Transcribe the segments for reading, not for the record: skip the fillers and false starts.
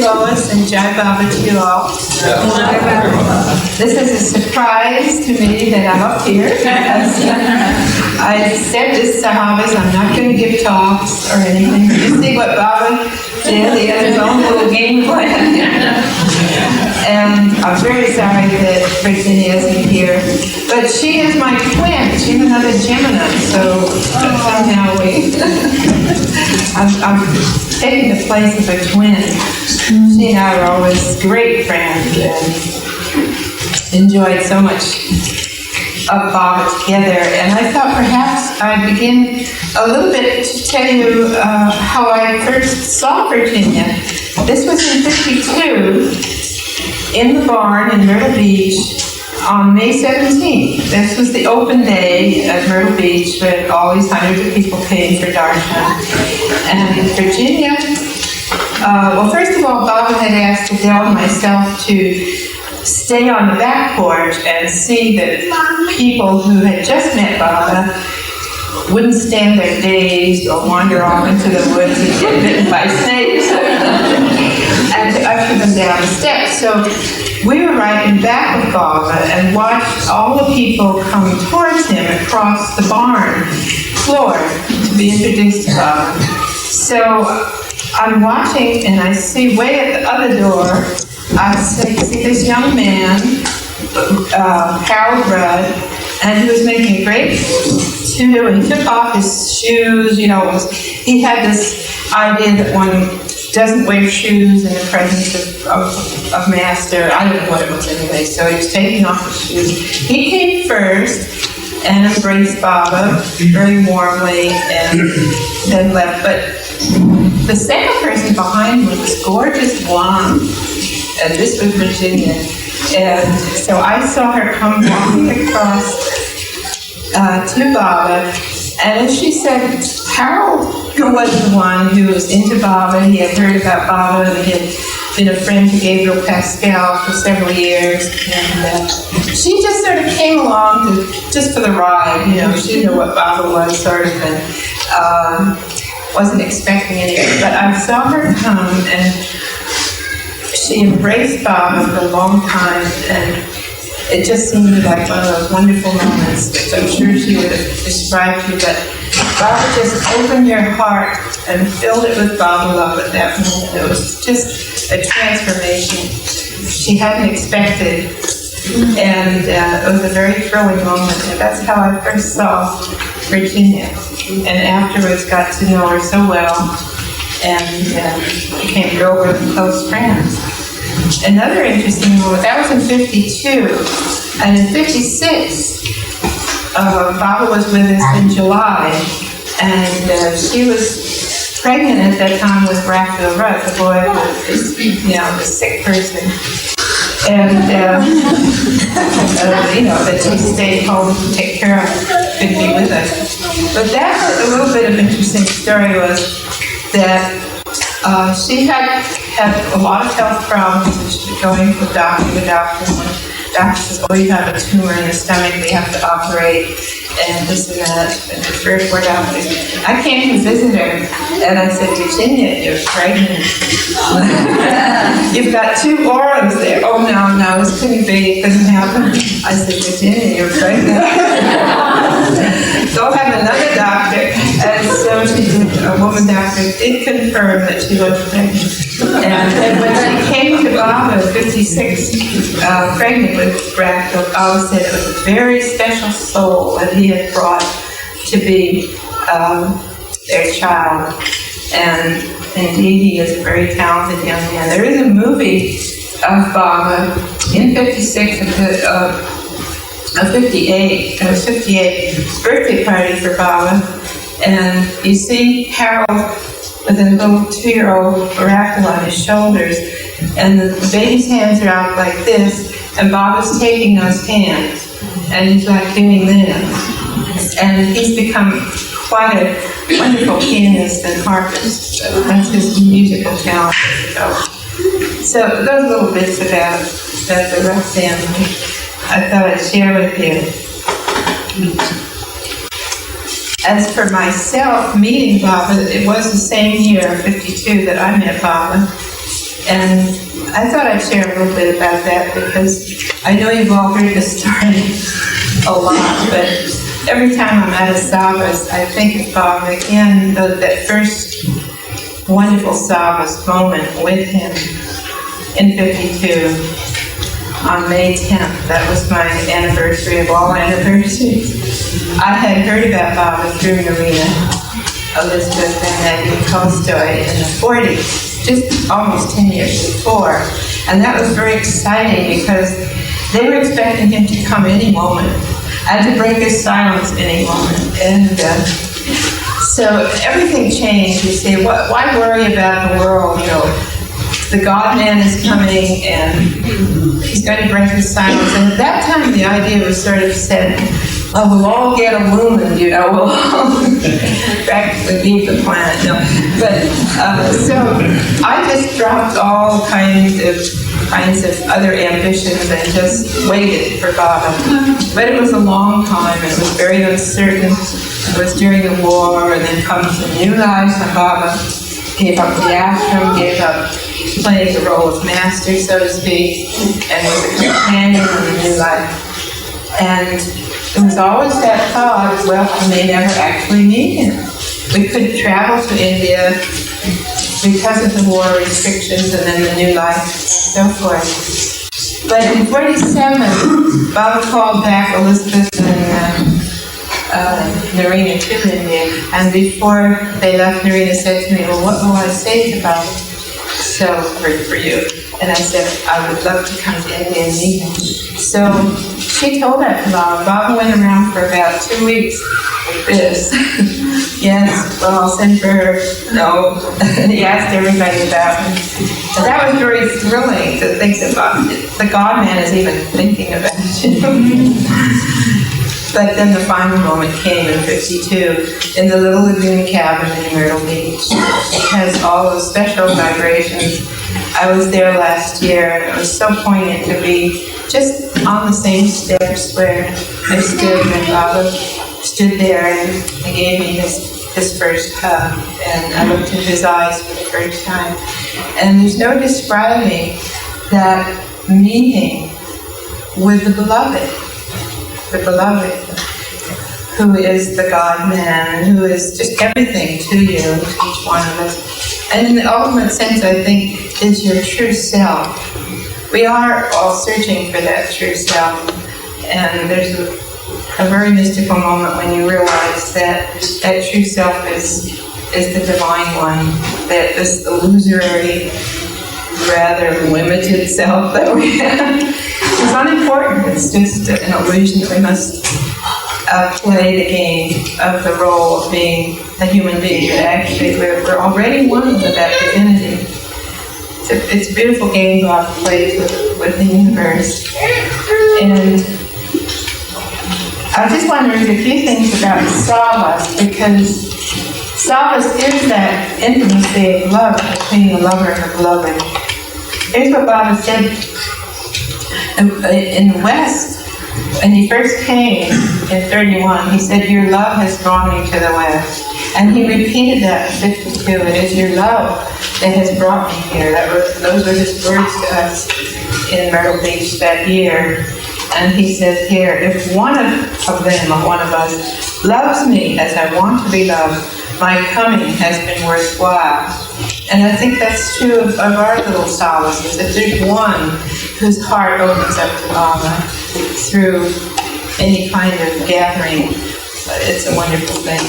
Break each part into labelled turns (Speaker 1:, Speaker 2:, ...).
Speaker 1: Lois, and Jai Baba to you all. This is a surprise to me that I'm up here. I said to Sahavas, I'm not going to give talks or anything. You see what Baba did? He had his own little game plan. And I'm very sorry that Virginia isn't here. But she is my twin. She's another Gemini, so somehow I'm taking the place of a twin. She and I were always great friends and enjoyed so much of Baba together. And I thought perhaps I'd begin a little bit to tell you how I first saw Virginia. This was in '52 in the barn in Myrtle Beach on May 17th. This was the open day at Myrtle Beach, where always hundreds of people came for darshan. And Virginia, well, first of all, Baba had asked Adele and myself to stay on the back porch and see that people who had just met Baba wouldn't stand there dazed or wander off into the woods and get bitten by snakes, and to usher them down the steps. So we were right in back of Baba and watched all the people come towards him across the barn floor to be introduced to Baba. So I'm watching and I see way at the other door, I see this young man, Harold Rudd, and he was making a great to-do, and he took off his shoes, you know, he had this idea that one doesn't wear shoes in the presence of Master. I don't know what it was anyway, so he was taking off his shoes. He came first and embraced Baba very warmly and then left, but the second person behind him was this gorgeous blonde, and this was Virginia. And so I saw her come walking across to Baba, and as she said, Harold was the one who was into Baba. He had heard about Baba, and he had been a friend to Gabriel Pascal for several years, and she just sort of came along just for the ride, you know. She didn't know what Baba was, sort of, and wasn't expecting anything, but I saw her come, and she embraced Baba for a long time, and it just seemed like one of those wonderful moments, which I'm sure she would have described to you, but Baba just opened your heart and filled it with Baba love at that moment. It was just a transformation she hadn't expected, and it was a very thrilling moment, and that's how I first saw Virginia, and afterwards got to know her so well, and became real, really close friends. Another interesting moment, that was in '52, and in '56, Baba was with us in July, and she was pregnant at that time with Raphael Rudd, the boy who is, you know, the sick person, and you know, that she stayed home to take care of, couldn't be with us. But that was a little bit of an interesting story, was that she had a lot of health problems, and she was going from doctor to doctor. The doctor says, oh, you have a tumor in the stomach, we have to operate, and this and that, and there's 3 or 4 doctors. I came to visit her, and I said, Virginia, you're pregnant. You've got 2 organs there. Oh, no, this couldn't be, it couldn't happen. I said, Virginia, you're pregnant. Go have another doctor. And so a woman doctor did confirm that she was pregnant. And when she came to Baba at 56, pregnant with Raphael, Baba said it was a very special soul that he had brought to be their child. And indeed, he is a very talented young man. There is a movie of Baba in '56 of 58. It was 58 birthday party for Baba, and you see Harold with a little 2-year-old Raphael on his shoulders, and the baby's hands are out like this, and Baba's taking those hands, and he's like doing this, and he's become quite a wonderful pianist and harpist. That's his musical talent. So those little bits about the Rudd family I thought I'd share with you. As for myself meeting Baba, it was the same year, '52, that I met Baba. And I thought I'd share a little bit about that because I know you've all heard this story a lot, but every time I'm at a Sahavas, I think of Bob again, that first wonderful Sahavas moment with him in 52 on May 10th. That was my anniversary of all anniversaries. I had heard about Bob through Marina, Elizabeth, and Maggie Tolstoy in the 40s. Just almost 10 years before. And that was very exciting because they were expecting him to come any moment and to break his silence any moment. And so everything changed. You say, why worry about the world? You know, the God-man is coming and he's going to break his silence. And at that time, the idea was sort of said, well, we'll all get illumined, you know, we'll all practically leave the planet. No. But, so I just dropped all kinds of other ambitions and just waited for Baba. But it was a long time, it was very uncertain. It was during the war, and then comes a new life, and Baba gave up the ashram, gave up playing the role of master, so to speak, and was a companion in the new life. And there was always that thought, well, I may never actually meet him. We couldn't travel to India because of the war restrictions and then the new life, so forth. But in 47, Baba called back Elizabeth and Narina to India, and before they left, Narina said to me, well, what will I say to Baba? So, for you. And I said, I would love to come to India and meet him. So she told that to Baba. Baba went around for about 2 weeks with this. Yes, well, I'll send for her. No. And he asked everybody about him. And that was very thrilling to think that the God-man is even thinking about him. But then the final moment came in 52 in the little lagoon cabin in Myrtle Beach. It has all those special vibrations. I was there last year, and it was so poignant to be just on the same steps where I stood when Baba stood there and he gave me his first hug, and I looked into his eyes for the first time. And there's no describing that meeting with the beloved, who is the God-man, who is just everything to you, to each one of us. And in the ultimate sense, I think, is your true self. We are all searching for that true self. And there's a very mystical moment when you realize that that true self is the divine one, that this illusory, rather limited self that we have is unimportant. It's just an illusion that we must play the game of the role of being a human being, but actually we're already one with that divinity. It's a beautiful game God plays with the universe. And I just want to read a few things about Sahavas, because Sahavas is that intimacy of love between the lover and the beloved. Here's what Baba said in the West. When he first came in 31, he said, your love has drawn me to the West. And he repeated that in 52, it is your love that has brought me here. Those were his words to us in Myrtle Beach that year. And he says here, if one of them, or one of us, loves me as I want to be loved, my coming has been worthwhile. And I think that's true of our little solaces. If there's one whose heart opens up to Baba through any kind of gathering, it's a wonderful thing.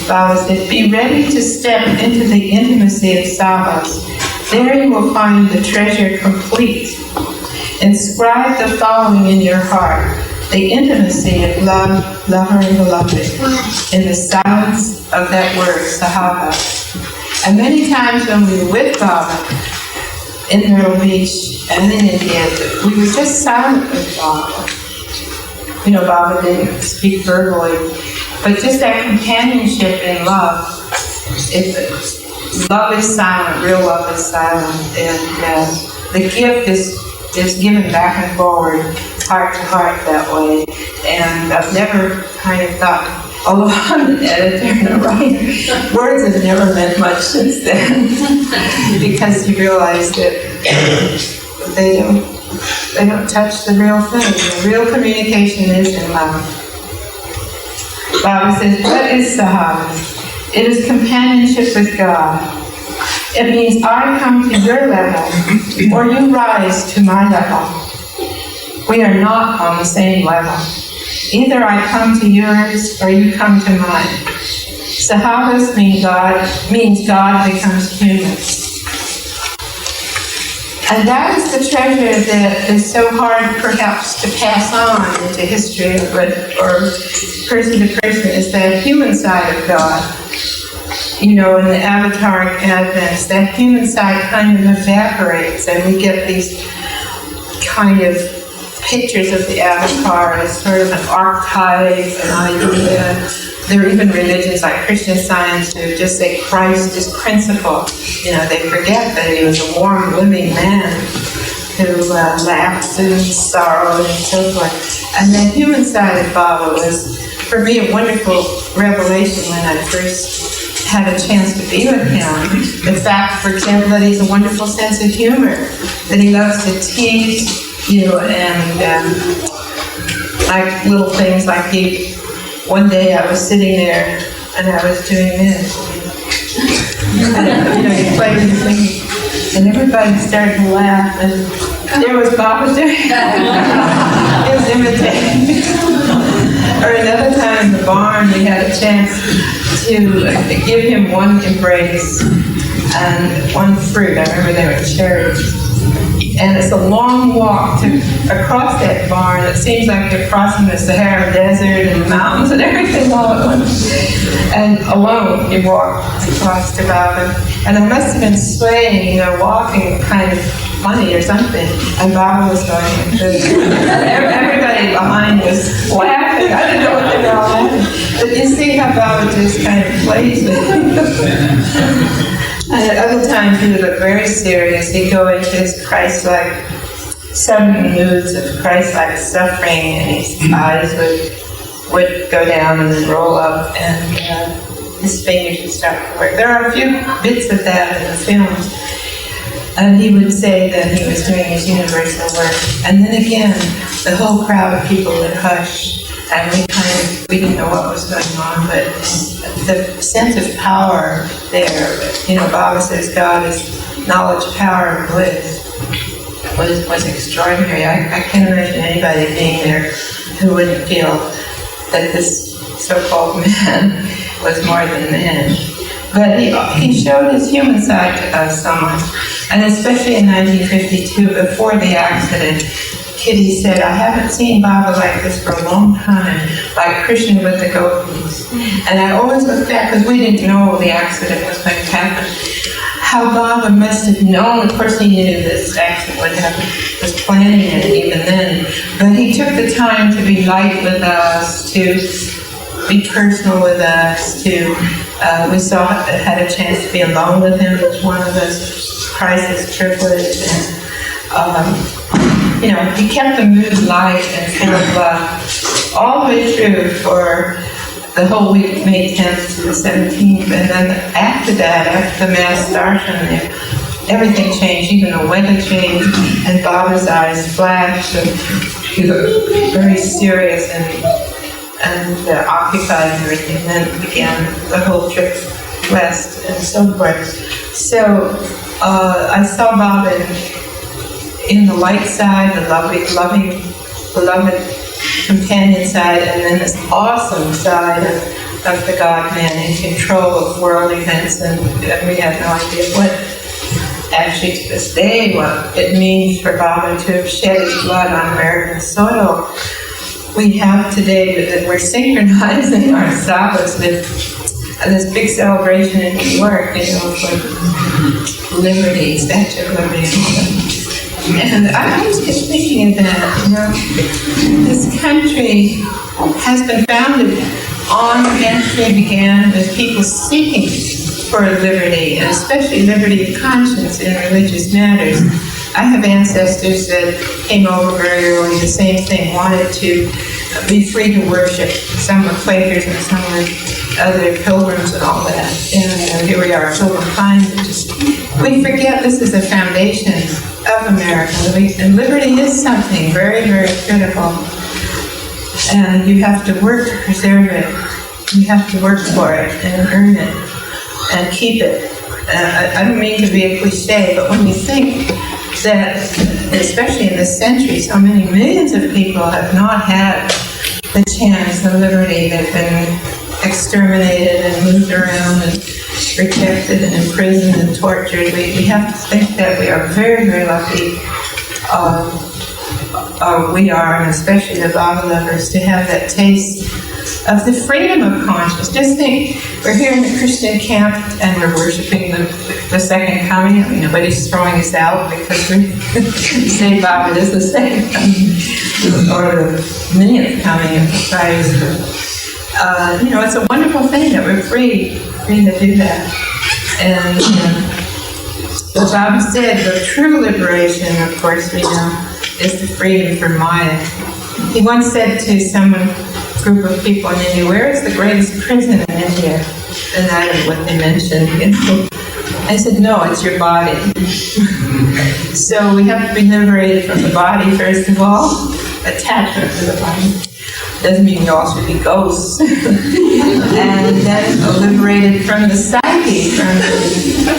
Speaker 1: Baba said, be ready to step into the intimacy of Sahavas. There you will find the treasure complete. Inscribe the following in your heart: the intimacy of love, lover, and beloved, in the silence of that word, Sahavas. And many times when we were with Baba in Myrtle Beach and in India, we were just silent with Baba. You know, Baba didn't speak verbally, but just that companionship in love. Love is silent, real love is silent, and the gift is given back and forward, heart to heart that way. And I've never kind of thought along an editor and a writer. Words have never meant much since then, because you realize that they don't touch the real thing. The real communication is in love. Baba says, what is Sahavas? It is companionship with God. It means I come to your level, or you rise to my level. We are not on the same level. Either I come to yours, or you come to mine. Sahavas means God becomes human. And that is the treasure that is so hard, perhaps, to pass on into history or person to person, is that human side of God. In the avatar advents, that human side kind of evaporates, and we get these kind of pictures of the avatar as sort of an archetype, an idea. There are even religions like Christian Science who just say Christ is principle. They forget that he was a warm, living man who laughed and sorrowed and so forth. And the human side of Baba was, for me, a wonderful revelation when I first had a chance to be with him. The fact, for example, that he's a wonderful sense of humor, that he loves to tease you, and like little things like one day I was sitting there and I was doing this. And, he played with his fingers, and everybody started to laugh, and there was Baba doing it. He was imitating. Or another time in the barn, we had a chance to give him one embrace and one fruit. I remember they were cherries. And it's a long walk across that barn. It seems like you're crossing the Sahara Desert and the mountains and everything all at once. And alone, you walk across to Baba. And I must have been swaying, walking kind of funny or something. And Baba was going, everybody behind was laughing. I didn't know what they were all laughing. But you see how Baba just kind of plays with it. And at other times he would look very serious. He'd go into his Christ-like, sudden moods of Christ-like suffering, and his eyes would go down and then roll up, and his fingers would start to work. There are a few bits of that in the films. And he would say that he was doing his universal work. And then again, the whole crowd of people would hush, and we didn't know what was going on, but the sense of power there, Baba says God is knowledge, power, and bliss, was extraordinary. I can't imagine anybody being there who wouldn't feel that this so-called man was more than man. But he showed his human side to us so much. And especially in 1952, before the accident, Kitty said, I haven't seen Baba like this for a long time, like Krishna with the gopis. And I always look back, because we didn't know the accident was going to happen, how Baba must have known. Of course he knew this accident would happen, was planning it even then. But he took the time to be light with us, to be personal with us, we had a chance to be alone with him with one of us, crisis triplets, and he kept the mood light and full of love all the way through for the whole week, May 10th to the 17th, and then after that, after the Mass darshan, everything changed, even the weather changed, and Baba's eyes flashed, and he looked very serious and occupied and everything. And then began the whole trip west and so forth. So I saw Baba in the light side, the loving, beloved companion side, and then this awesome side of the God-man in control of world events, and we have no idea what, actually to this day, what it means for Baba to have shed his blood on American soil. We have today that we're synchronizing our Sahavas with this big celebration in New York, for liberty, Statue of Liberty, and I was just thinking that, this country has been founded on, eventually began with people seeking for liberty, and especially liberty of conscience in religious matters. I have ancestors that came over very early, the same thing, wanted to be free to worship. Some were Quakers and some were other pilgrims and all that. And here we are, Pilgrim Pines. We forget this is the foundation of America. And liberty is something very, very critical. And you have to work to preserve it. You have to work for it and earn it and keep it. I don't mean to be a cliche, but when you think that, especially in this century, so many millions of people have not had the chance of liberty. They've been exterminated and moved around and rejected and imprisoned and tortured. We have to think that we are very, very lucky. We are, and especially the Baba lovers, to have that taste of the freedom of conscience. Just think, we're here in the Christian camp and we're worshiping the second coming. I mean, nobody's throwing us out because we say Baba is the second coming or the millionth coming of Christ. It's a wonderful thing that we're free to do that. And the Baba said the true liberation, of course, we know, is the freedom from Maya. He once said to group of people in India, where is the greatest prison in India? And I don't know what they mentioned. I said, no, it's your body. So we have to be liberated from the body, first of all. Attachment to the body. Doesn't mean you all should be ghosts. And then liberated from the psyche, from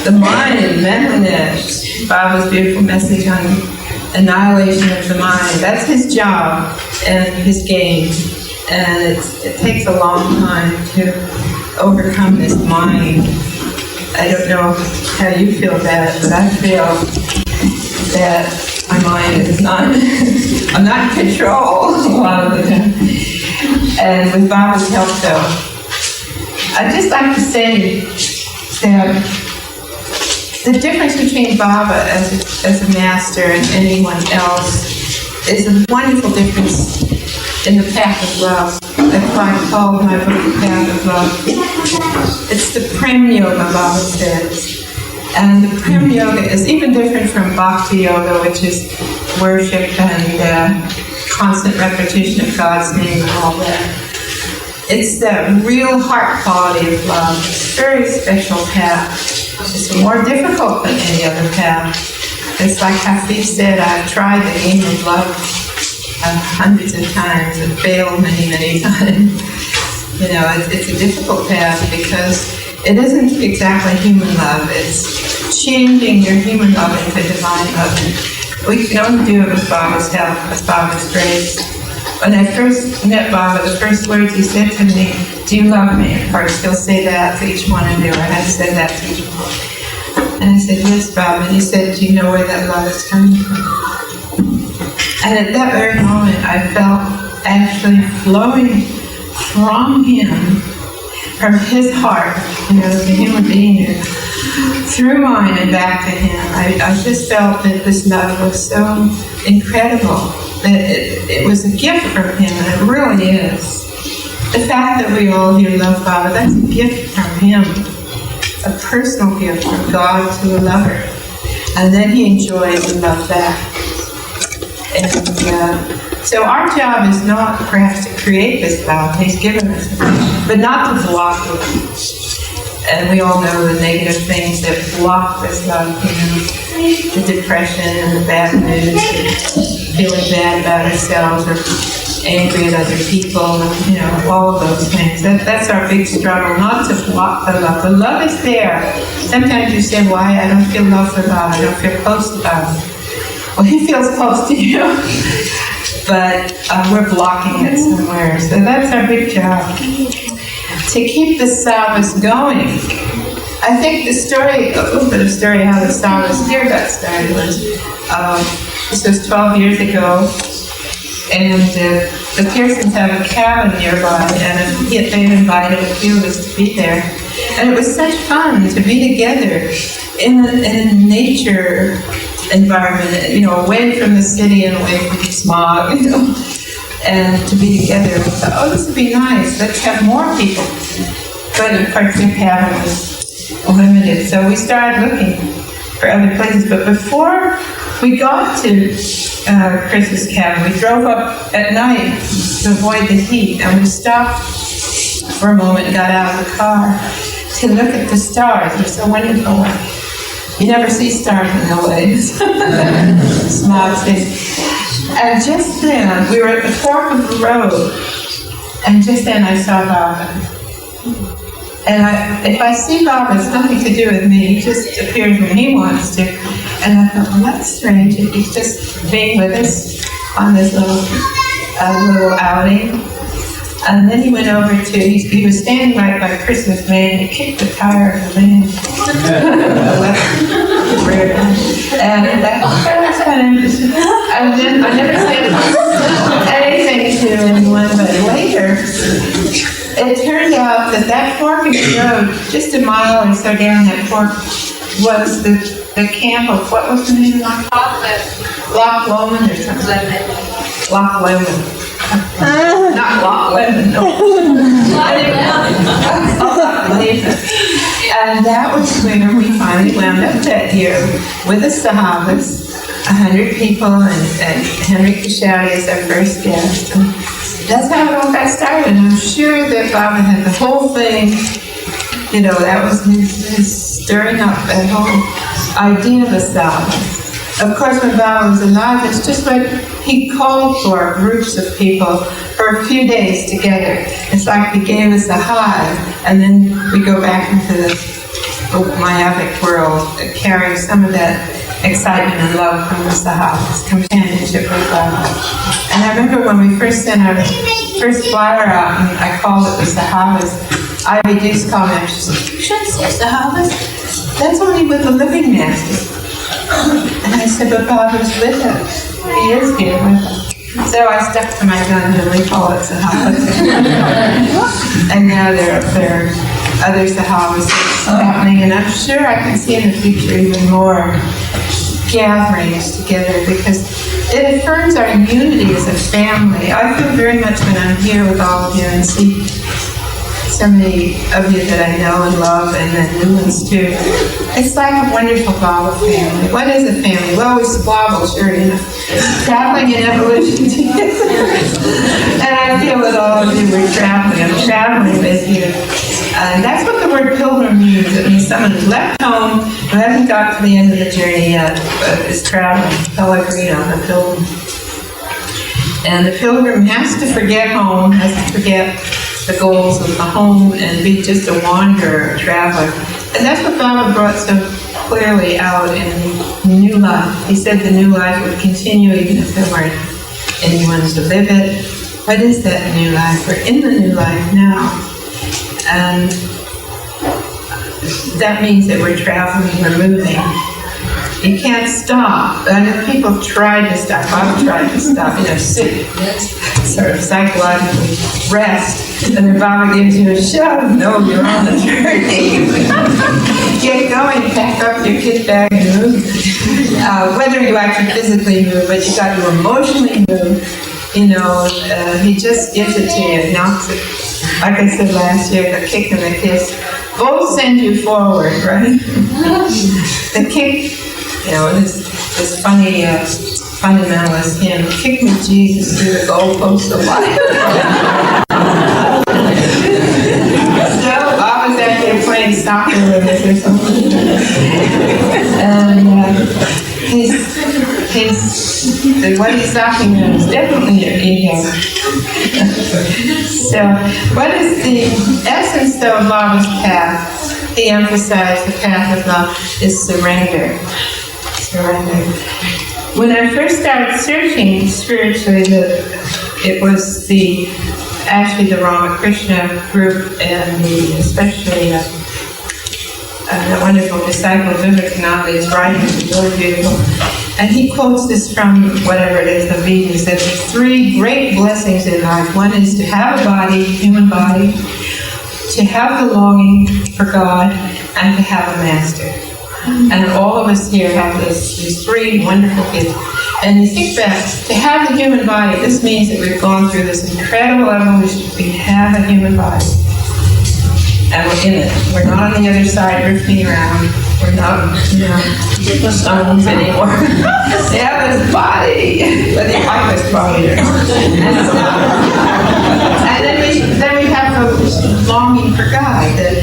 Speaker 1: the mind, manliness. Baba's beautiful message on annihilation of the mind. That's his job and his game. And it takes a long time to overcome this mind. I don't know how you feel about it, but I feel that my mind is I'm not in control a lot of the time. And with Baba's help, though, I'd just like to say that the difference between Baba as a master and anyone else is a wonderful difference in the path of love. That's why I called my book The Path of Love. It's the Prem Yoga, Baba says. And the Prem Yoga is even different from Bhakti Yoga, which is worship and constant repetition of God's name and all that. It's the real heart quality of love. It's a very special path. It's more difficult than any other path. It's like Hafiz said, I've tried the game of love hundreds of times and failed many, many times. It's a difficult path because it isn't exactly human love. It's changing your human love into divine love. We can only do it with Baba's help, with Baba's grace. When I first met Baba, the first words he said to me, do you love me? Of course, he'll say that to each one of you, and I said that to each one. And I said, yes, Baba. And he said, do you know where that love is coming from? And at that very moment, I felt actually flowing from him, from his heart, the human being, through mine and back to him. I just felt that this love was so incredible, that it was a gift from him, and it really is. The fact that we all here love Baba, that's a gift from him, a personal gift from God to a lover. And then he enjoys the love back. And so our job is not perhaps to create this love, he's given us, but not to block it. And we all know the negative things that block this love, the depression and the bad news, and feeling bad about ourselves or angry at other people, and all of those things. That's our big struggle, not to block the love. The love is there. Sometimes you say, why? I don't feel love for God, I don't feel close to God. Well, he feels close to you, but we're blocking it somewhere. So that's our big job, to keep the Sahavas going. I think a little bit of story how the Sahavas here got started was, this was 12 years ago, and the Pearsons have a cabin nearby, and they invited a few of us to be there. And it was such fun to be together in a nature environment, away from the city and away from the smog, and to be together. We thought, oh, this would be nice. Let's have more people. But of course, the cabin was limited, so we started looking for other places. But before we got to Chris's cabin. We drove up at night to avoid the heat, and we stopped for a moment and got out of the car to look at the stars. They're so wonderful. You never see stars in LA. Small space. And just then, we were at the fork of the road, and just then I saw Baba. And if I see Baba, it's nothing to do with me. He just appears when he wants to. And I thought, well, that's strange. He's just being with us on this little outing. And then he went over to, he was standing right by Christmas van. He kicked the tire of the van. And that was kind of interesting. And then I never said anything to anyone, but later, it turned out that fork in the road, just a mile or so down that fork, was the camp of, what was the name of it? Loch Lomond or something. Loch Lomond. Not Loch Lomond, no. And that was where we finally wound up that year with the Sahavas, 100 people, and Henry Kashadi as our first guest. And that's how it all got started. And I'm sure that Baba had the whole thing, that was his stirring up that whole idea of a Sahav. Of course, when Baba was alive, it's just like he called for groups of people for a few days together. It's like he gave us a hive, and then we go back into the myopic world, carrying some of that excitement and love from the Sahavas, companionship with Baba. And I remember when we first sent our first flyer out, and I called it the Sahavas, Ivy Deuce called me, she said, "You shouldn't say Sahavas. That's only with the living masters." And I said, "But Baba's with us. He is here with us." So I stuck to my gun and we call it Sahavas. And now there are other Sahavas happening, and I'm sure I can see in the future even more gatherings together, because it affirms our unity as a family. I feel very much when I'm here with all of you and see so many of you that I know and love, and then new ones too. It's like a wonderful Baba family. What is a family? Well, we squabble, sure, traveling in evolution together. And I feel with all of you, we're traveling. I'm traveling with you. And that's what the word pilgrim means. It means someone who left home, who hasn't got to the end of the journey yet, but is traveling, pellegrino, a pilgrim. And the pilgrim has to forget home, has to forget the goals of the home, and be just a wanderer, a traveler. And that's what Baba brought so clearly out in New Life. He said the new life would continue even if there weren't anyone to live it. What is that new life? We're in the new life now. And that means that we're traveling, we're moving. You can't stop. And if people try to stop, I've tried to stop, sit, sort of psychologically rest, and then Baba gives you a shove. No, you're on the journey. Get going, pack up your kit bag and move. Whether you actually physically move, but you got to emotionally move. He just gives it to you, knocks it. Like I said last year, the kick and the kiss both send you forward, right? The kick, this funny fundamentalist hymn, "Kick me, Jesus, through the goalposts of life." So Baba's out there playing soccer with us or something. And what he's talking about is definitely your ego. So, what is the essence, though, of Baba's path? He emphasized the path of love is surrender. Surrender. When I first started searching spiritually, it was actually the Ramakrishna group, and especially the wonderful disciple Vivekananda is writing, is really beautiful. And he quotes this from whatever it is, the Vedas, that there's 3 great blessings in life. One is to have a body, human body, to have the longing for God, and to have a master. And all of us here have these 3 wonderful gifts. And you think back, to have the human body, this means that we've gone through this incredible evolution. We have a human body. And we're in it. We're not on the other side drifting around. We're not, stones anymore. They have this body, but they like this body. And then we have a longing for God. That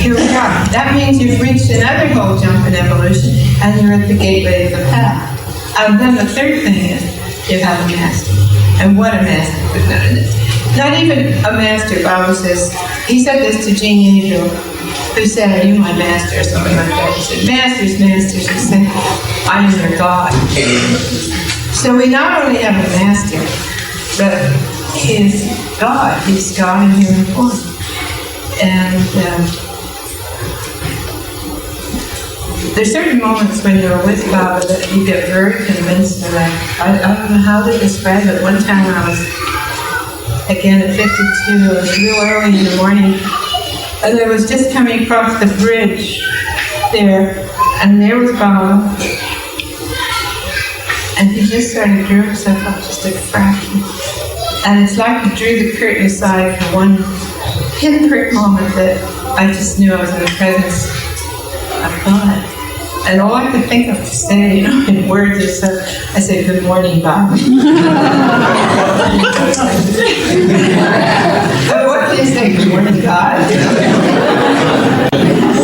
Speaker 1: here we are. That means you've reached another whole jump in evolution, and you're at the gateway of the path. And then the third thing is you have a master. And what a master. Not even a master, Baba says. He said this to Jean Angel, who said, "Are you my master?" or something like that. He said, "Masters, masters." He said, "I am your God." So we not only have a master, but he is God. He's God in human form. And there's certain moments when you're with Baba that you get very convinced of that. I don't know how to describe it. One time I was, again at 52, it was real early in the morning, and I was just coming across the bridge there, and there was Baba, and he just sort of drew himself up just a fraction. And it's like he drew the curtain aside for one pinprick moment that I just knew I was in the presence of God. And all I could think of to say, in words is, I said, "Good morning, Bob." But what do you say? Good morning, God.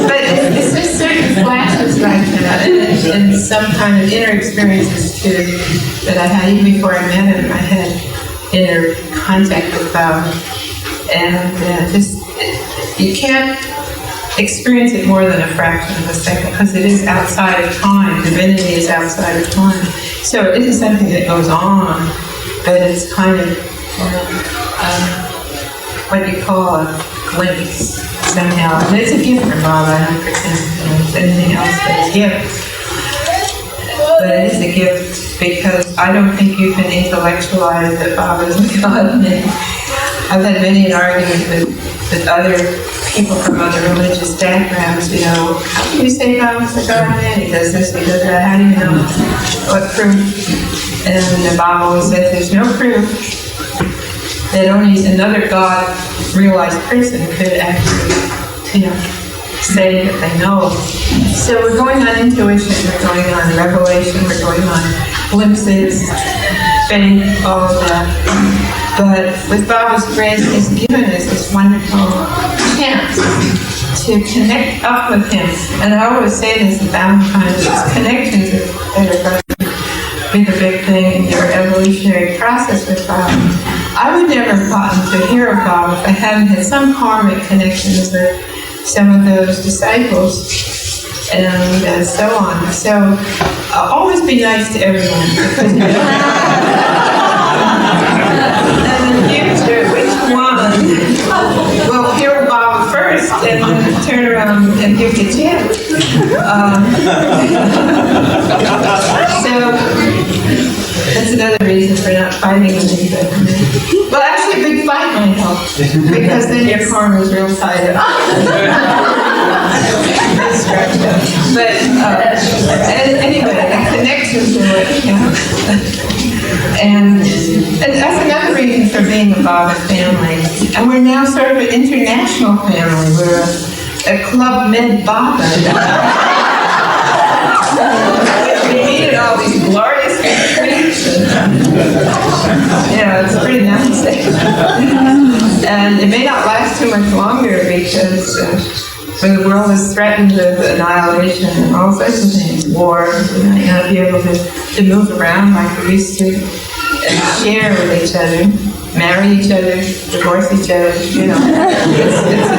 Speaker 1: But it's just certain flashes like that, and some kind of inner experiences too that I had even before I met him. I had inner contact with Bob, and you can't experience it more than a fraction of a second, because it is outside of time. Divinity is outside of time. So it isn't something that goes on, but it's kind of what you call a glimpse somehow. And it's a gift from Baba. I don't pretend it's anything else but a gift. But it is a gift because I don't think you can intellectualize that Baba is a God. I've had many an argument with other people from other religious backgrounds, how can you say Baba's a God? He does this, he does that, how do you know? What proof? And the Baba always says there's no proof that only another God realized person could actually, say that they know. So we're going on intuition, we're going on revelation, we're going on glimpses, faith, all of that. But with Baba's grace, He's given us this wonderful chance to connect up with Him. And I always say this about these connections that are going to be the big thing in your evolutionary process with Baba. I would never have gotten to hear of Baba if I hadn't had some karmic connections with some of those disciples and so on. So always be nice to everyone, because and in the future, which one will hear Baba first and then turn around and give the chance? So that's another reason for not fighting with anybody. Well, actually, a big fight might help, because then your karma is real tied up. But anyway, the connections are what counts. And that's another reason for being a Baba family. And we're now sort of an international family. We're a Club Med Baba. We meet at all these glorious retreats. It's pretty nice. And it may not last too much longer, because when the world is threatened with annihilation and all sorts of things, war, we might not be able to move around like we used to, and share with each other, marry each other, divorce each other, It's an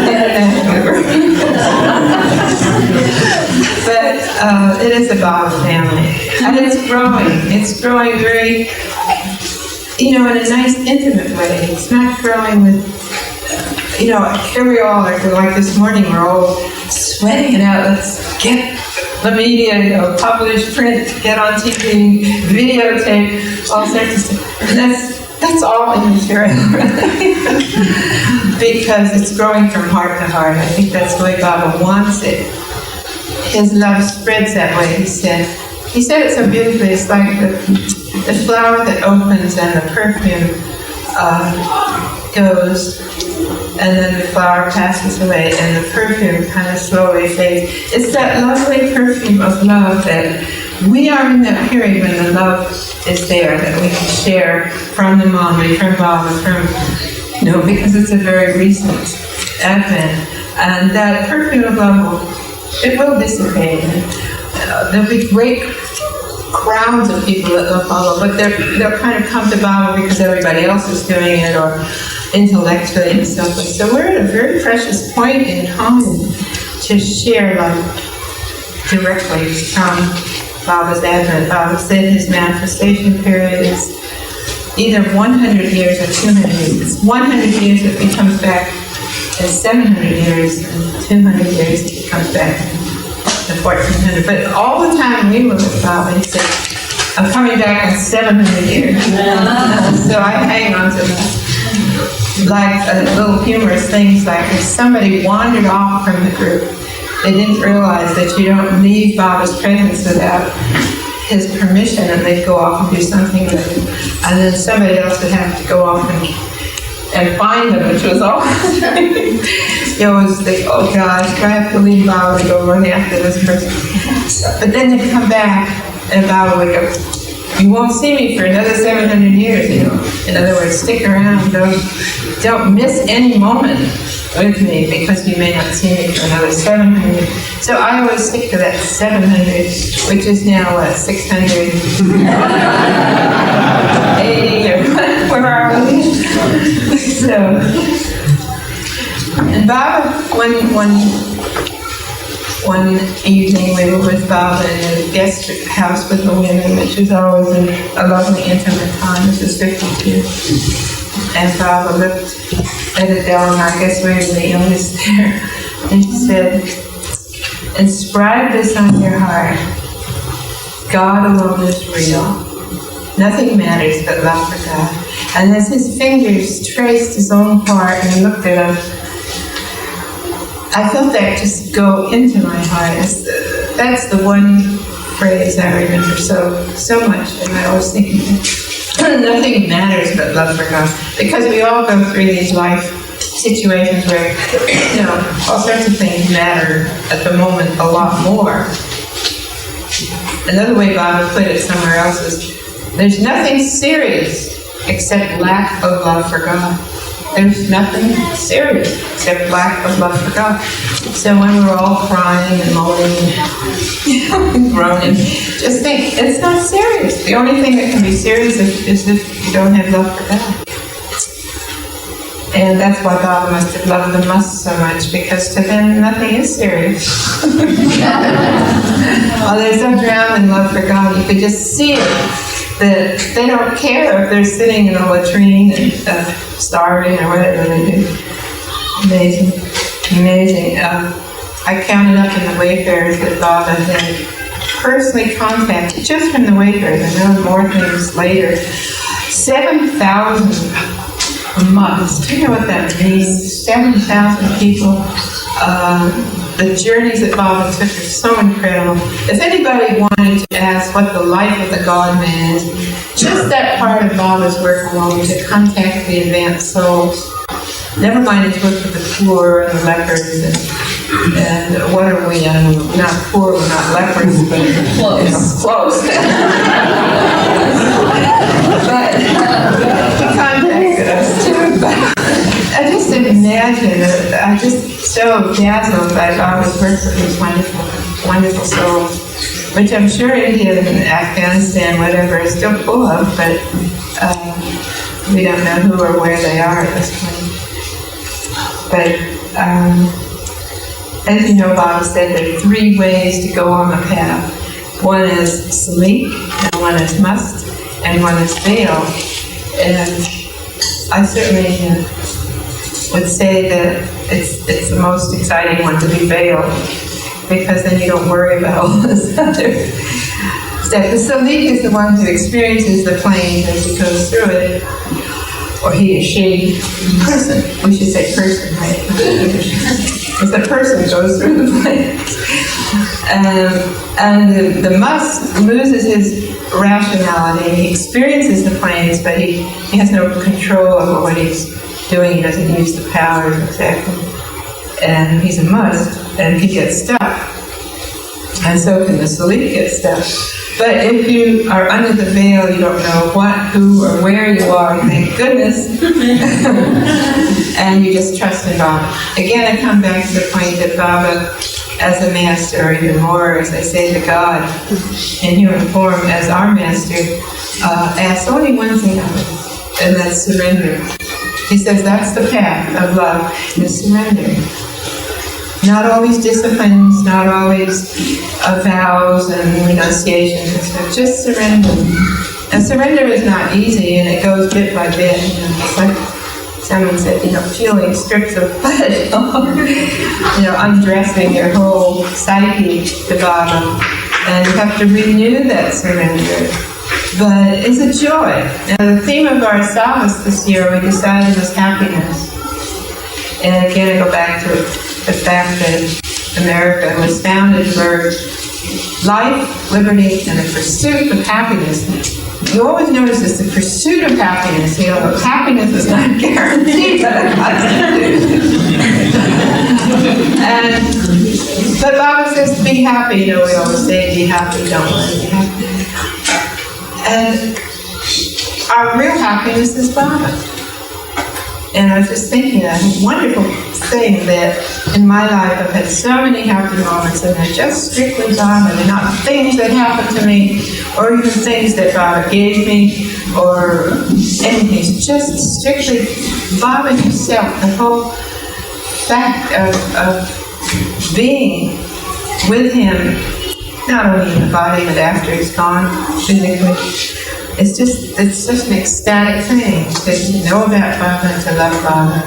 Speaker 1: international group. But it is a Baba family. And it's growing. It's growing very, in a nice, intimate way. It's not growing with, here we all are, like this morning, we're all sweating it out. Let's get the media, publish, print, get on TV, videotape, all sorts of stuff. And that's all immaterial, really. Because it's growing from heart to heart. I think that's the way Baba wants it. His love spreads that way, he said. He said it so beautifully. It's like the flower that opens and the perfume goes, and then the flower passes away, and the perfume kind of slowly fades. It's that lovely perfume of love that we are in that period when the love is there, that we can share from the moment, from Baba, because it's a very recent advent. And that perfume of love will dissipate. There'll be great crowds of people that love Baba, but they'll kind of come to Baba because everybody else is doing it, or intellectually and so forth. So we're at a very precious point in time to share love directly from Baba's advent. Baba said his manifestation period is either 100 years or 200 years. It's 100 years if he comes back, and 700 years, and 200 years if he comes back to 1400. But all the time we were with Baba, he said, I'm coming back in 700 years. So I hang on to that. Like little humorous things, like if somebody wandered off from the group, they didn't realize that you don't leave Baba's presence without his permission, and they'd go off and do something with him. And then somebody else would have to go off and find them, which was all. You always think, oh gosh, do I have to leave Baba to go run after this person? But then they'd come back, and Baba would go, you won't see me for another 700 years, you know. In other words, stick around, don't miss any moment with me, because you may not see me for another 700. So I always stick to that 700, which is now what, 680 or where are we? So, and Baba, one evening we were with Baba in a guest house with the women, which is always a lovely intimate time. This is 52. And Baba looked at Adele, and I guess we were the youngest there, and he said, inscribe this on your heart. God alone is real. Nothing matters but love for God. And as his fingers traced his own heart and looked at him, I felt that just go into my heart. That's the one phrase I remember so much, and I was thinking, nothing matters but love for God. Because we all go through these life situations where, all sorts of things matter at the moment a lot more. Another way Baba put it somewhere else is, there's nothing serious except lack of love for God. There's nothing serious except lack of love for God. So when we're all crying and moaning and groaning, just think, it's not serious. The only thing that can be serious is if you don't have love for God. And that's why Baba must have loved the Musts so much, because to them nothing is serious. While they're so drowned in love for God, you could just see it. That they don't care if they're sitting in a latrine and starving or whatever they do. Amazing. Amazing. I counted up in the wayfarers that Baba had personally contacted, just from the wayfarers, I know more things later, 7,000 months. Do you know what that means? 7,000 people. The journeys that Baba took are so incredible. If anybody wanted to ask what the life of the God-man is, just that part of Baba's work alone, to contact the advanced souls. Never mind his work with the poor and the lepers and what are we? Not poor, we're not lepers, but close. But he contacted us too. But I just imagine, I'm just so dazzled by Baba's work with these wonderful, wonderful souls, which I'm sure India and Afghanistan, whatever, is still full of, but we don't know who or where they are at this point. But as you know, Baba said there are 3 ways to go on the path. One is sleek, and one is must, and one is veil. And I certainly would say that it's the most exciting one to be veiled, because then you don't worry about all this other stuff. The sleek is the one who experiences the plane as he goes through it. Or he or she, person, we should say person, right? If the person goes through the planes. And the must loses his rationality. He experiences the planes, but he has no control over what he's doing. He doesn't use the powers exactly. And he's a must, and he gets stuck. And so can the Salit get stuck. But if you are under the veil, you don't know what, who, or where you are, thank goodness. And you just trust in Baba. Again, I come back to the point that Baba, as a master, or even more, as I say, the God in human form, as our master, asks only one thing of us, and that's surrender. He says that's the path of love, is surrender. Not always disciplines, not always vows and renunciations and stuff, just surrender. And surrender is not easy, and it goes bit by bit. It's like someone said, peeling strips of flesh, undressing your whole psyche to Baba. And you have to renew that surrender. But it's a joy. Now, the theme of our Sahavas this year, we decided, was happiness. And again, I go back to the fact that America was founded for life, liberty, and the pursuit of happiness. You always notice it's the pursuit of happiness. Happiness is not guaranteed, but but Baba says to be happy. We always say, be happy, don't let it be happy. And our real happiness is Baba. And I was just thinking that wonderful thing that in my life I've had so many happy moments, and they're just strictly Baba. They're not things that happened to me, or even things that Baba gave me, or anything. It's just strictly Baba himself. The whole fact of being with him, not only in the body, but after he's gone, physically. It's such an ecstatic thing to know about Baba and to love Baba.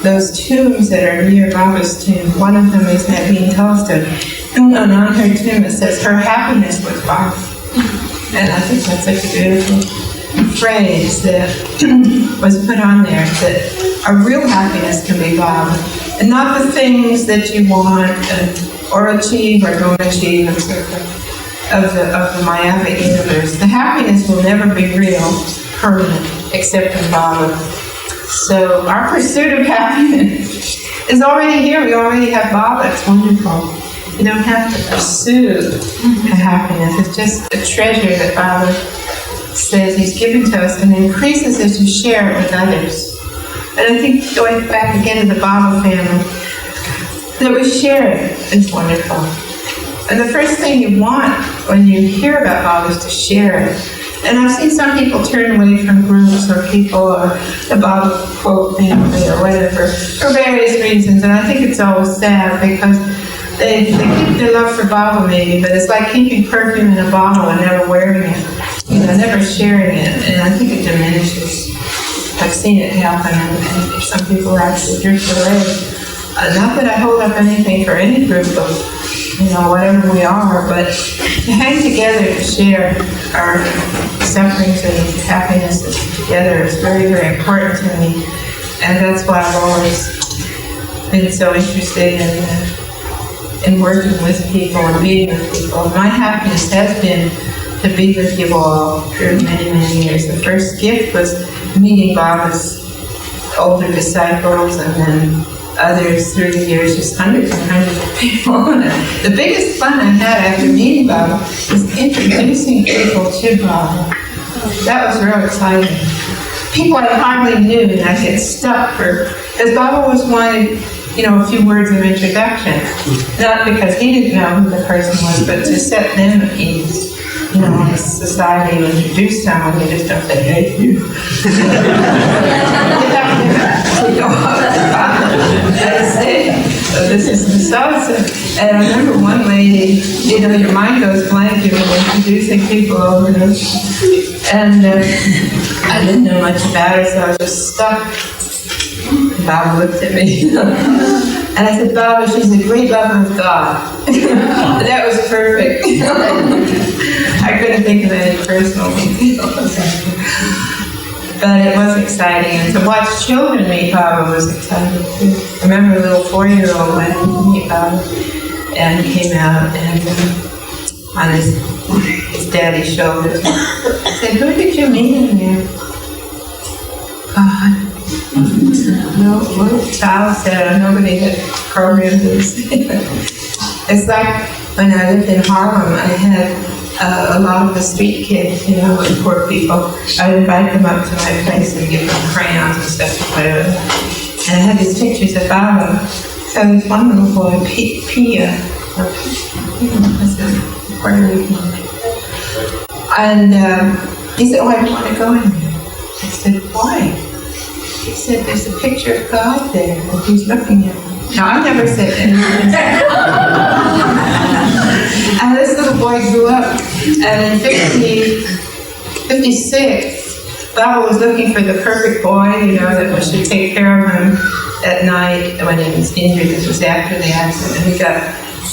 Speaker 1: Those tombs that are near Baba's tomb, one of them is Nadine Tolstoy, and on her tomb it says, her happiness was Baba. And I think that's such a beautiful phrase that was put on there, that our real happiness can be Baba, and not the things that you want or achieve or don't achieve, and so forth. Of the Mayavic universe. The happiness will never be real, permanent, except in Baba. So our pursuit of happiness is already here. We already have Baba. It's wonderful. You don't have to pursue the happiness. It's just a treasure that Baba says he's given to us, and increases as you share it with others. And I think going back again to the Baba family, that we share it is wonderful. And the first thing you want when you hear about Baba is to share it. And I've seen some people turn away from groups or people or the Baba quote family or whatever for various reasons. And I think it's always sad because they keep their love for Baba maybe, but it's like keeping perfume in a bottle and never wearing it, never sharing it. And I think it diminishes. I've seen it happen, and some people actually drift away. Not that I hold up anything for any group of whatever we are, but to hang together, to share our sufferings and happinesses together is very, very important to me. And that's why I've always been so interested in working with people and being with people. My happiness has been to be with you all through many, many years. The first gift was meeting Baba's older disciples, and then others through the years, just hundreds and hundreds of people. The biggest fun I had after meeting Baba was introducing people to Baba. That was real exciting. People I hardly knew, and I get stuck because Baba always wanted, a few words of introduction. Not because he didn't know who the person was, but to set them at ease. In society, you introduce someone, you just don't say, hey, you. You have to go up to Baba and say, so this is so-and-so. And I remember one lady, your mind goes blank, introducing people over there. And I didn't know much about her, so I was just stuck. Baba looked at me. And I said, Baba, she's a great lover of God. That was perfect. I couldn't think of any personal details. But it was exciting. And to watch children meet Baba was exciting too. I remember a little 4-year-old went to meet Baba, and he came out and on his daddy's shoulder. I said, who did you meet in here? God. No, little child said, nobody had programmed this. It's like when I lived in Harlem, I had a lot of the street kids, you know, and poor people. I'd invite them up to my place and give them crayons and stuff to play with. And I had these pictures of Baba. So this one little boy, Pia, and he said, oh, I don't want to go in there. I said, why? He said, there's a picture of God there, and he's looking at me. Now, I never said anything. And this little boy grew up, and in 56, Baba was looking for the perfect boy, you know, that should take care of him at night when he was injured. This was after the accident. And he got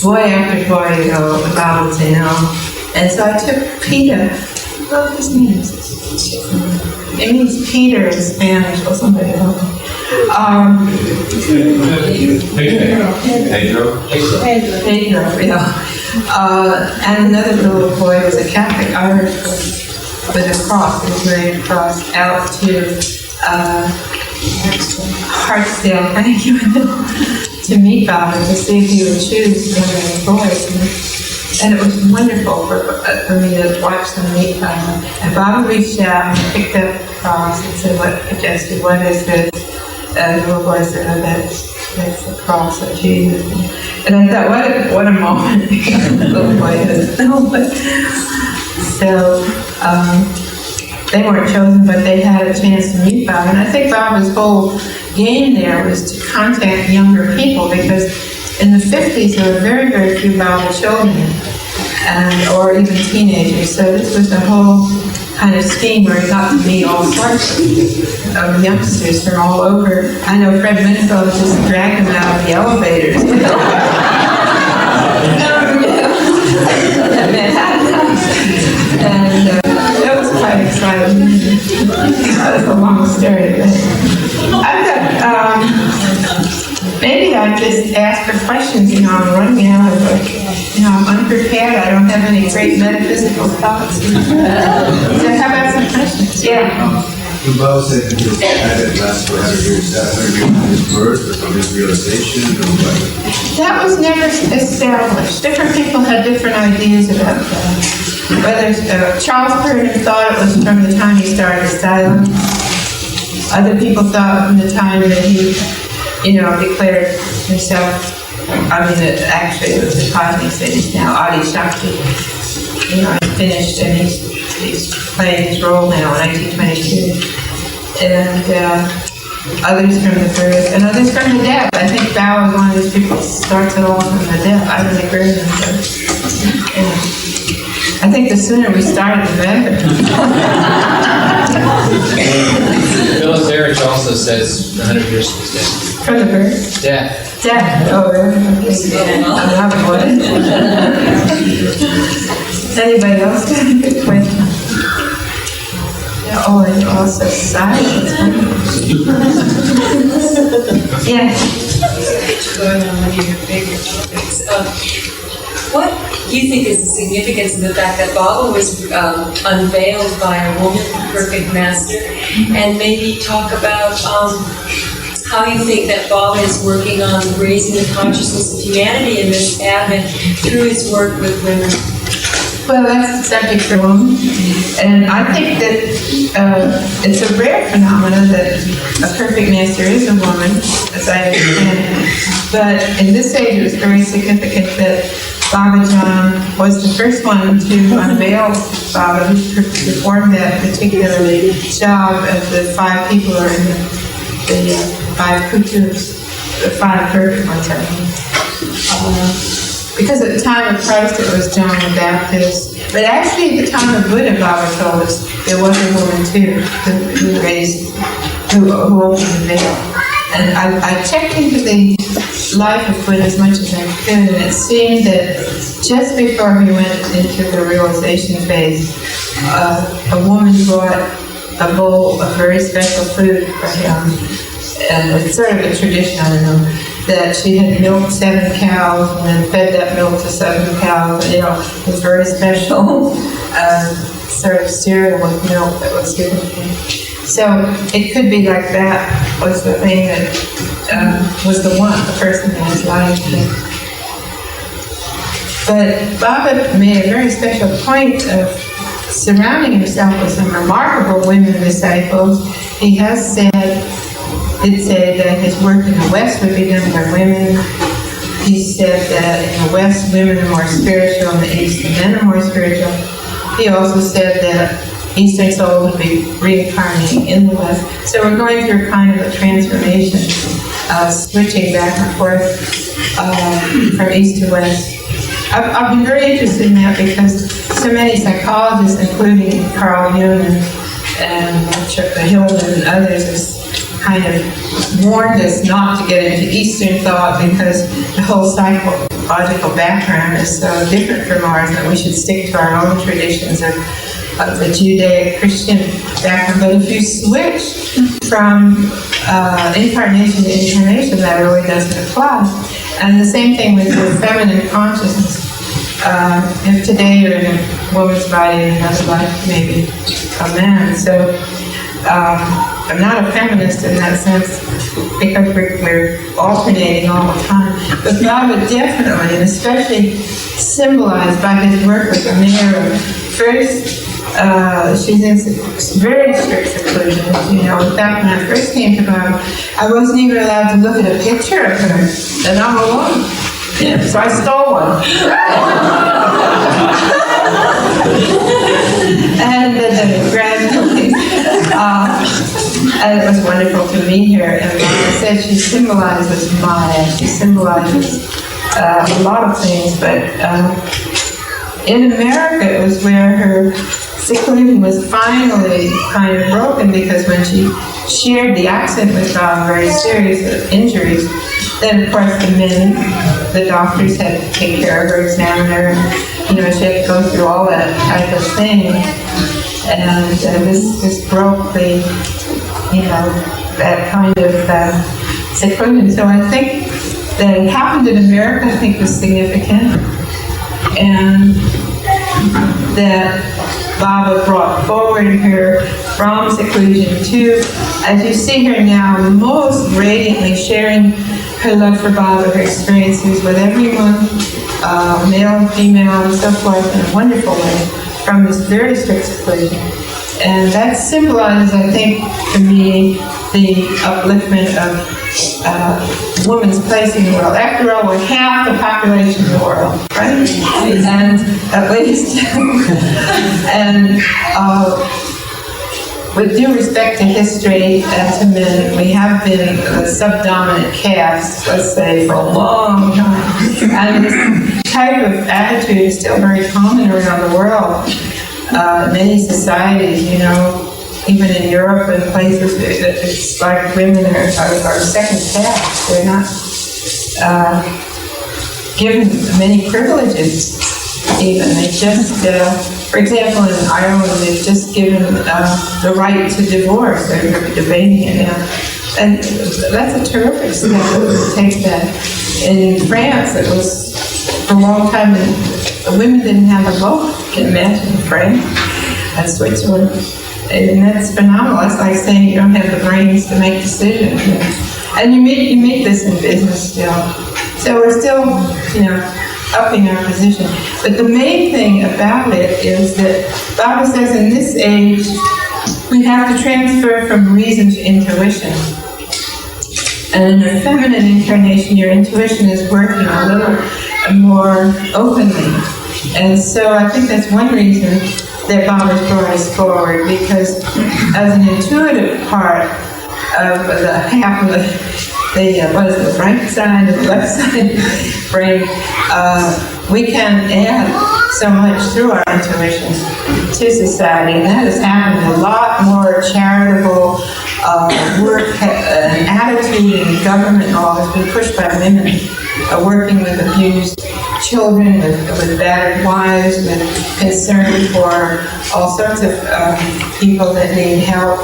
Speaker 1: boy after boy, you know, Baba would say no. And so I took Peter. What does his name? It means Peter in Spanish, or somebody else. Pedro, yeah. And another little boy was a Catholic Irish boy with a cross, he was wearing a cross, out to Hartsdale, thank you, to meet Baba, to see if he would choose one of the boys. And it was wonderful for me to watch them meet Baba. And Baba reached out and picked up the cross and said, what is this? And the little boy said, oh, that's the cross of Jesus. And I thought, what a moment. The little boy is. So, they weren't chosen, but they had a chance to meet Baba. And I think Baba's whole game there was to contact younger people, because in the 50s, there were very, very few Baba children, or even teenagers. So this was the whole kind of scheme where he got to meet all sorts of youngsters from all over. I know Fred Winfield just dragged them out of the elevators. And that was quite exciting. That was a long story. I've got, maybe I just ask for questions, you know, I'm running out of, I'm unprepared, I don't have any great metaphysical thoughts. So how about some questions? Yeah.
Speaker 2: Baba said that you had it last for 100 years. That 100 years from his birth or from his realization or what?
Speaker 1: That was never established. Different people had different ideas about that. Whether Charles Purdon thought it was from the time he started asylum. Other people thought from the time that he, declared himself. Actually, it was the Cosmic Cities now, Adi Shakti. He finished, and he's playing his role now in 1922. And others from the birth, and others from the death. I think Bao is one of those people who starts it all from the death. I don't agree with him. I think the sooner we start, the better.
Speaker 3: Filis Frederick also says 100 years from death.
Speaker 1: From the birth?
Speaker 3: Death.
Speaker 1: Death. Oh, really? Anybody else got a good question? Oh, and also silence. Yes.
Speaker 4: Going on one of your favorite topics. What do you think is the significance of the fact that Baba was unveiled by a woman, the perfect master? And maybe talk about how you think that Baba is working on raising the consciousness of humanity in this advent through his work with women.
Speaker 1: Well, that's the subject for women. And I think that it's a rare phenomenon that a perfect master is a woman, as I understand it. But in this age, it was very significant that Baba Jan was the first one to unveil Baba, who performed that particular job of the 5 people who are in the 5 kutubs, the 5 perfect ones, I mean. Because at the time of Christ it was John the Baptist, but actually at the time of Buddha, Baba told us there was a woman too who opened the veil. And I checked into the life of Buddha as much as I could, and it seemed that just before he went into the realization phase, a woman brought a bowl of very special food for him, and it's sort of a tradition, I don't know, that she had milked 7 cows and then fed that milk to 7 cows. It was very special sort of cereal with milk that was given to him. So it could be like that was the thing that was the person in his life. But Baba made a very special point of surrounding himself with some remarkable women disciples. He did say that his work in the West would be done by women. He said that in the West, women are more spiritual, in the East, the men are more spiritual. He also said that Eastern soul would be reincarnating in the West. So we're going through kind of a transformation, switching back and forth from East to West. I've been very interested in that because so many psychologists, including Carl Jung and Hilden and others, has kind of warned us not to get into Eastern thought because the whole psychological background is so different from ours that we should stick to our own traditions of the Judeo-Christian background. But if you switch from incarnation to incarnation, that really doesn't apply. And the same thing with your feminine consciousness. If today you're in a woman's body and another life, maybe a man. So I'm not a feminist in that sense because we're alternating all the time. But Baba definitely, and especially symbolized by his work with the Meher, first she's in very strict seclusion. In fact, when I first came to Baba, I wasn't even allowed to look at a picture of her, and I'm a woman. So I stole one. And then gradually, and it was wonderful to meet her. And like I said, she symbolizes Maya. She symbolizes a lot of things, but in America, it was where her seclusion was finally kind of broken, because when she shared the accent with Bob, very serious injuries, then of course the doctors had to take care of her, examine her, and she had to go through all that type of thing. And this broke the, that kind of seclusion. So I think that it happened in America, I think, was significant. And that Baba brought forward her from seclusion to, as you see her now, most radiantly sharing her love for Baba, her experiences with everyone, male and female and so forth, in a wonderful way, from this very strict seclusion. And that symbolizes, I think, to me, the upliftment of woman's place in the world. After all, we're half the population of the world, right? And at least, and with due respect to history and to men, we have been a subdominant caste, let's say, for a long time. And this type of attitude is still very common around the world. Many societies, even in Europe and places, it's like women are second class. They're not given many privileges, even. They just, for example, in Ireland, they've just given the right to divorce. They're debating it now. And that's a terrific step to take that. In France, it was, for a long time, women didn't have a vote. You can imagine, France and Switzerland. And that's phenomenal. It's like saying you don't have the brains to make decisions. And you meet this in business still. So we're still, upping our position. But the main thing about it is that Baba says in this age, we have to transfer from reason to intuition. And in the feminine incarnation, your intuition is working a little more openly. And so I think that's one reason that Baba's brought us forward, because as an intuitive part of the half of the right side and the left side brain, we can add so much through our intuition to society, and that has happened. A lot more charitable work and attitude in government law has been pushed by women, working with abused children, with battered wives, with concern for all sorts of people that need help.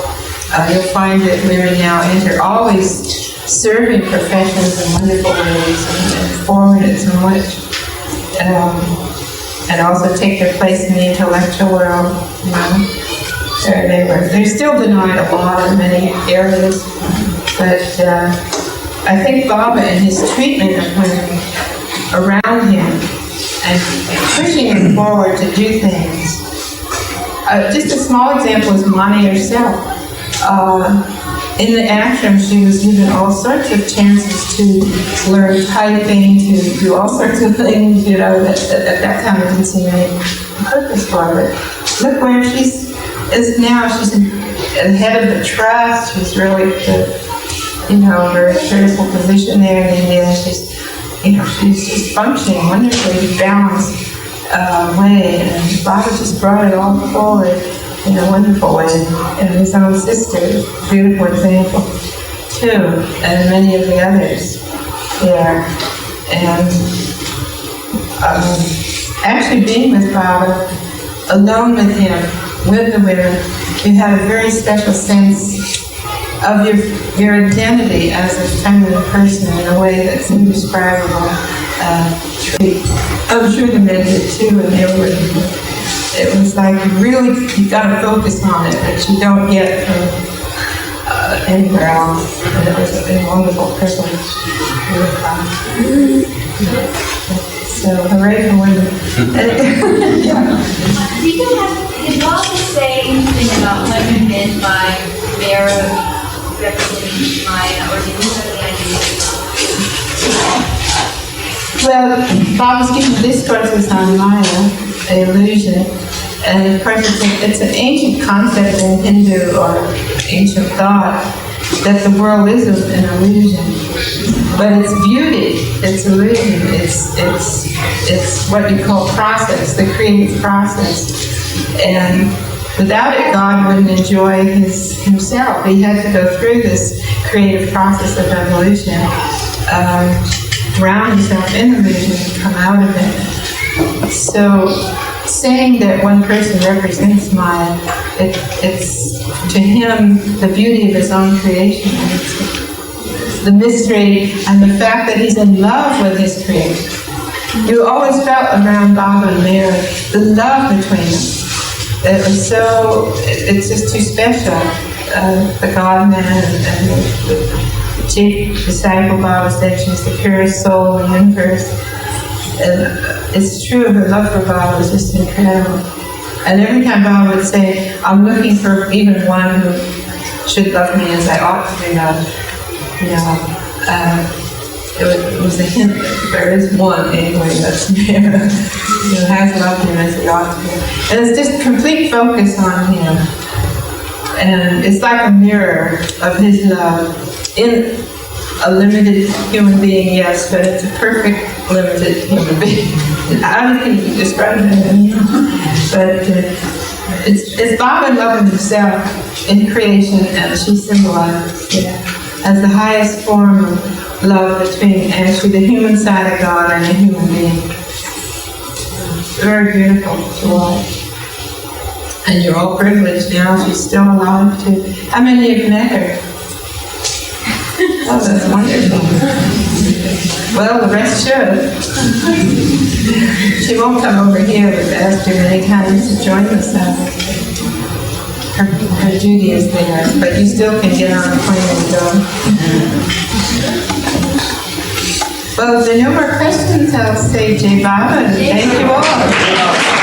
Speaker 1: You'll find that women now enter always serving professions in wonderful ways and forward it so much. And also take their place in the intellectual world. They're still denied a lot in many areas, but I think Baba and his treatment of women around him and pushing him forward to do things. Just a small example is Mani herself. In the ashram, she was given all sorts of chances to learn typing, to do all sorts of things, you know, that at that time I didn't see any purpose for it. Look where she is now. She's the head of the trust. She's really very critical position there in India. She's just functioning wonderfully balanced way, and Baba just brought it all forward in a wonderful way. And his own sister, beautiful example too, and many of the others there. And actually being with Baba, alone with him, with the women, you have a very special sense of your identity as a feminine person in a way that's indescribable. I'm sure the men did too, and it was like really, you gotta focus on it, which you don't get from anywhere else. And it was a wonderful privilege. So, hooray for women. Yeah.
Speaker 5: Did Baba say anything about what he meant by Mehera representing Maya, or did he have any idea?
Speaker 1: Well, Baba's giving discourses on Maya, illusion, and of course it's an ancient concept in Hindu or ancient thought that the world is an illusion. But it's beauty, it's illusion, it's what you call process, the creative process. And without it, God wouldn't enjoy himself. He had to go through this creative process of evolution, drown himself in illusion and come out of it. So saying that one person represents Maya, it's to him the beauty of his own creation. The mystery and the fact that he's in love with his creation. You always felt around Baba and Mehera the love between them. It was so, it's just too special. The God-man and the chief disciple Baba said she's the purest soul in the universe. And it's true, her love for Baba was just incredible. And every time Baba would say, I'm looking for even one who should love me as I ought to be loved, it was a hint that there is one anyway that's Mehera, who has loved him as he ought to be. And it's just complete focus on him. And it's like a mirror of his love in a limited human being, yes, but it's a perfect limited human being. I don't think you can describe it, but it's Baba loving himself in creation, and she symbolizes as the highest form of love between actually the human side of God and a human being. Very beautiful to watch. And you're all privileged now. She's still alive too. How many have met her? Oh, that's wonderful. Well, the rest should. She won't come over here. We've asked her many times to join us. Her duty is there, but you still can get on a plane and go. Well, if there are no more questions, I'll say Jai Baba and thank you all.